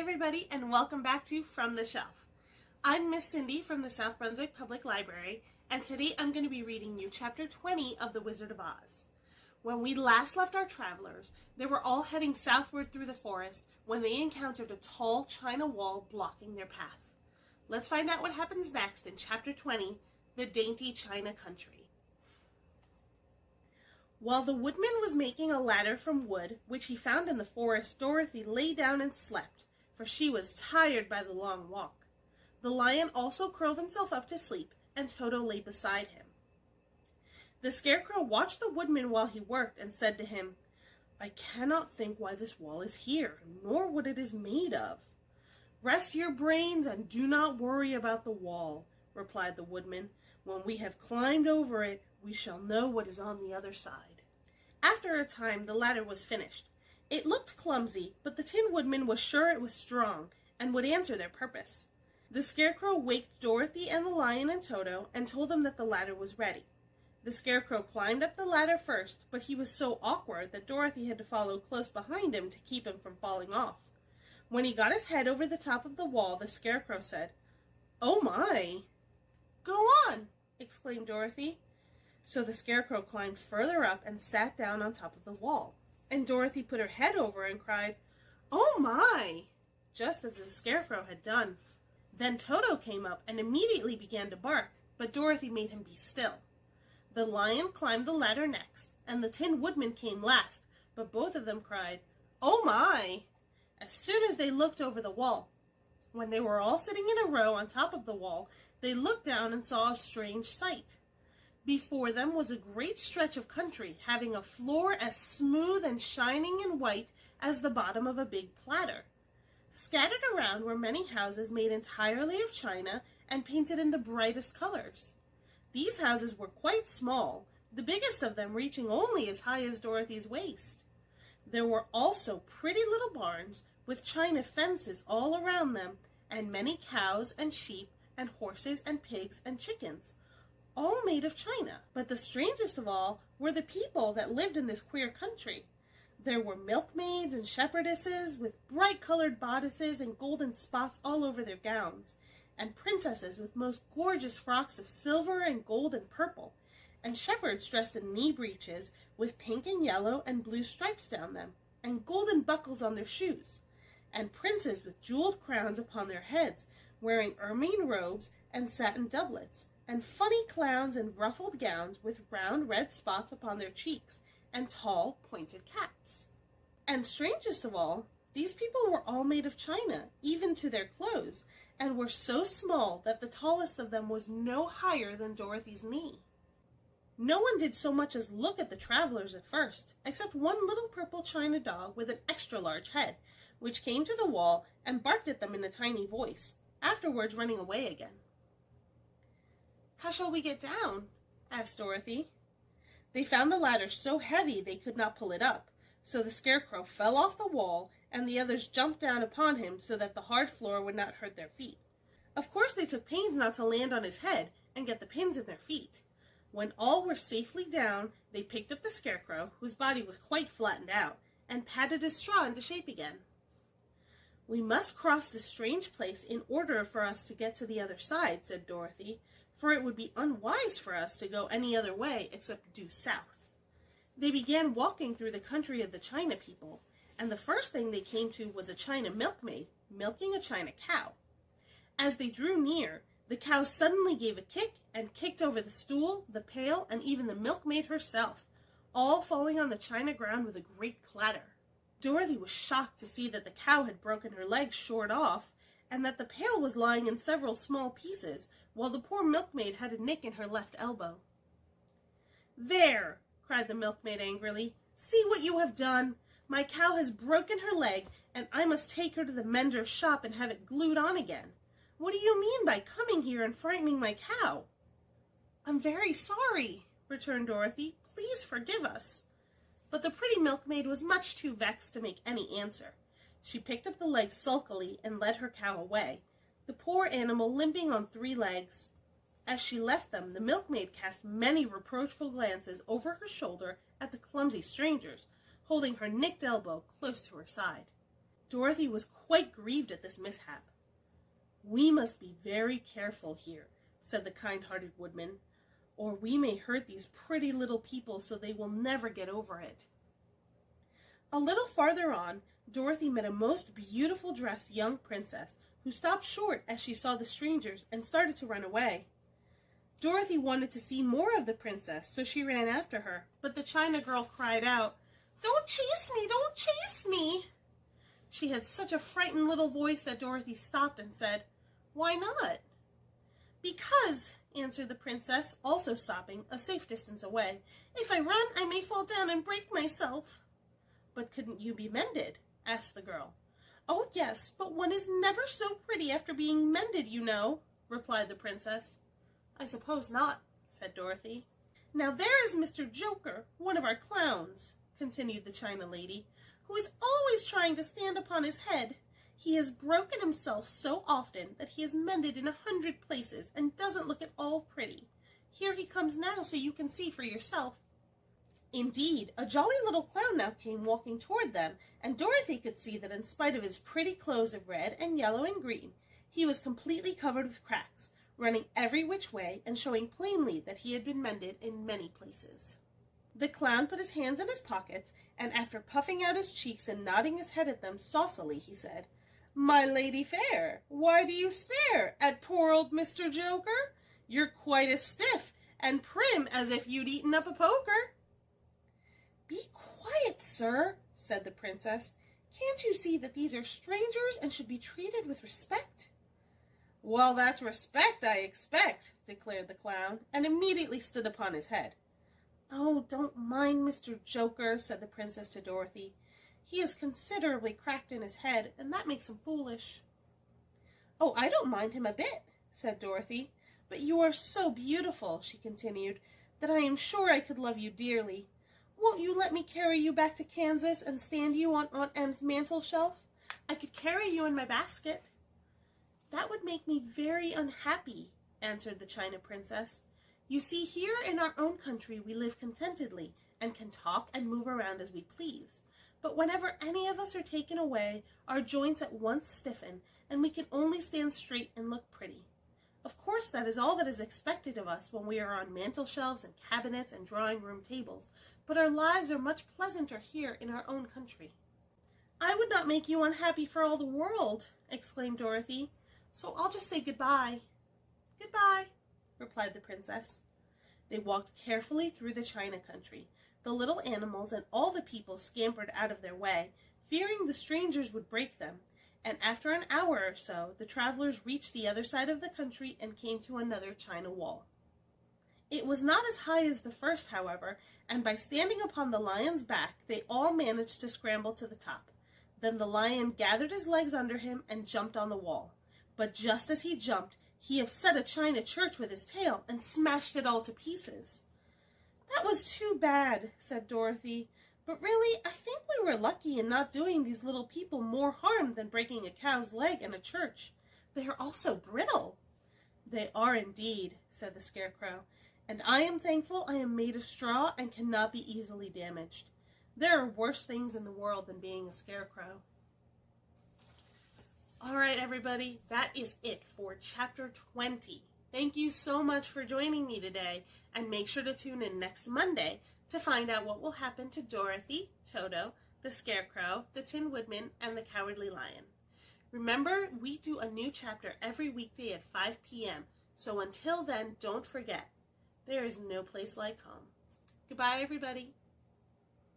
everybody, and welcome back to From the Shelf. I'm Miss Cindy from the South Brunswick Public Library, and today I'm going to be reading you Chapter 20 of The Wizard of Oz. When we last left our travelers, they were all heading southward through the forest when they encountered a tall china wall blocking their path. Let's find out what happens next in Chapter 20, The Dainty China Country. While the woodman was making a ladder from wood, which he found in the forest, Dorothy lay down and slept, for she was tired by the long walk. The lion also curled himself up to sleep, and Toto lay beside him. The Scarecrow watched the woodman while he worked and said to him, "I cannot think why this wall is here, nor what it is made of." "Rest your brains and do not worry about the wall," replied the woodman. "When we have climbed over it, we shall know what is on the other side." After a time, the ladder was finished. It looked clumsy, but the Tin Woodman was sure it was strong and would answer their purpose. The Scarecrow waked Dorothy and the lion and Toto and told them that the ladder was ready. The Scarecrow climbed up the ladder first, but he was so awkward that Dorothy had to follow close behind him to keep him from falling off. When he got his head over the top of the wall, the Scarecrow said, "Oh my!" "Go on!" exclaimed Dorothy. So the Scarecrow climbed further up and sat down on top of the wall, and Dorothy put her head over and cried, "Oh my!" just as the Scarecrow had done. Then Toto came up and immediately began to bark, but Dorothy made him be still. The lion climbed the ladder next, and the Tin Woodman came last, but both of them cried, "Oh my!" as soon as they looked over the wall. When they were all sitting in a row on top of the wall, they looked down and saw a strange sight. Before them was a great stretch of country, having a floor as smooth and shining and white as the bottom of a big platter. Scattered around were many houses made entirely of china and painted in the brightest colors. These houses were quite small, the biggest of them reaching only as high as Dorothy's waist. There were also pretty little barns with china fences all around them, and many cows and sheep and horses and pigs and chickens, all made of china. But the strangest of all were the people that lived in this queer country. There were milkmaids and shepherdesses with bright-colored bodices and golden spots all over their gowns, and princesses with most gorgeous frocks of silver and gold and purple, and shepherds dressed in knee breeches with pink and yellow and blue stripes down them, and golden buckles on their shoes, and princes with jeweled crowns upon their heads, wearing ermine robes and satin doublets, and funny clowns in ruffled gowns with round red spots upon their cheeks, and tall, pointed caps. And strangest of all, these people were all made of china, even to their clothes, and were so small that the tallest of them was no higher than Dorothy's knee. No one did so much as look at the travelers at first, except one little purple china dog with an extra large head, which came to the wall and barked at them in a tiny voice, afterwards running away again. "How shall we get down?" asked Dorothy. They found the ladder so heavy they could not pull it up, so the Scarecrow fell off the wall, and the others jumped down upon him so that the hard floor would not hurt their feet. Of course they took pains not to land on his head and get the pins in their feet. When all were safely down, they picked up the Scarecrow, whose body was quite flattened out, and patted his straw into shape again. "We must cross this strange place in order for us to get to the other side," said Dorothy, "for it would be unwise for us to go any other way except due south." They began walking through the country of the China people, and the first thing they came to was a China milkmaid milking a China cow. As they drew near, the cow suddenly gave a kick and kicked over the stool, the pail, and even the milkmaid herself, all falling on the china ground with a great clatter. Dorothy was shocked to see that the cow had broken her legs short off, and that the pail was lying in several small pieces, while the poor milkmaid had a nick in her left elbow. "There!" cried the milkmaid angrily. "See what you have done! My cow has broken her leg, and I must take her to the mender's shop and have it glued on again. What do you mean by coming here and frightening my cow?" "I'm very sorry," returned Dorothy. "Please forgive us." But the pretty milkmaid was much too vexed to make any answer. She picked up the leg sulkily and led her cow away, the poor animal limping on 3 legs. As she left them, the milkmaid cast many reproachful glances over her shoulder at the clumsy strangers, holding her nicked elbow close to her side. Dorothy was quite grieved at this mishap. "We must be very careful here," said the kind-hearted woodman, "or we may hurt these pretty little people so they will never get over it." A little farther on, Dorothy met a most beautiful dressed young princess who stopped short as she saw the strangers and started to run away. Dorothy wanted to see more of the princess, so she ran after her, but the China girl cried out, "Don't chase me! Don't chase me!" She had such a frightened little voice that Dorothy stopped and said, "Why not?" "Because," answered the princess, also stopping a safe distance away, "if I run, I may fall down and break myself." "But couldn't you be mended?" asked the girl. "Oh, yes, but one is never so pretty after being mended, you know," replied the princess. "I suppose not," said Dorothy. "Now there is Mr. Joker, one of our clowns," continued the China lady, "who is always trying to stand upon his head. He has broken himself so often that he is mended in 100 places and doesn't look at all pretty. Here he comes now, so you can see for yourself." Indeed, a jolly little clown now came walking toward them, and Dorothy could see that in spite of his pretty clothes of red and yellow and green, he was completely covered with cracks, running every which way and showing plainly that he had been mended in many places. The clown put his hands in his pockets, and after puffing out his cheeks and nodding his head at them saucily, he said, "My lady fair, why do you stare at poor old Mr. Joker? You're quite as stiff and prim as if you'd eaten up a poker." "Be quiet, sir," said the princess. "Can't you see that these are strangers and should be treated with respect?" "Well, that's respect, I expect," declared the clown, and immediately stood upon his head. "Oh, don't mind Mr. Joker," said the princess to Dorothy. "He is considerably cracked in his head, and that makes him foolish." "Oh, I don't mind him a bit," said Dorothy. "But you are so beautiful," she continued, "that I am sure I could love you dearly. Won't you let me carry you back to Kansas and stand you on Aunt Em's mantel shelf? I could carry you in my basket." "That would make me very unhappy," answered the China princess. "You see, here in our own country we live contentedly and can talk and move around as we please. But whenever any of us are taken away, our joints at once stiffen, and we can only stand straight and look pretty. Of course, that is all that is expected of us when we are on mantel shelves and cabinets and drawing-room tables, but our lives are much pleasanter here in our own country." "I would not make you unhappy for all the world," exclaimed Dorothy, "so I'll just say goodbye." "Goodbye," replied the princess. They walked carefully through the China country. The little animals and all the people scampered out of their way, fearing the strangers would break them, and after an hour or so the travelers reached the other side of the country and came to another China wall. It was not as high as the first, however, and by standing upon the lion's back they all managed to scramble to the top. Then the lion gathered his legs under him and jumped on the wall. But just as he jumped, he upset a China church with his tail and smashed it all to pieces. "That was too bad," said Dorothy. "But really, I think we were lucky in not doing these little people more harm than breaking a cow's leg in a church. They are all so brittle." "They are indeed," said the Scarecrow, "and I am thankful I am made of straw and cannot be easily damaged. There are worse things in the world than being a scarecrow." All right, everybody, that is it for Chapter 20. Thank you so much for joining me today, and make sure to tune in next Monday to find out what will happen to Dorothy, Toto, the Scarecrow, the Tin Woodman, and the Cowardly Lion. Remember, we do a new chapter every weekday at 5 p.m., so until then, don't forget, there is no place like home. Goodbye, everybody.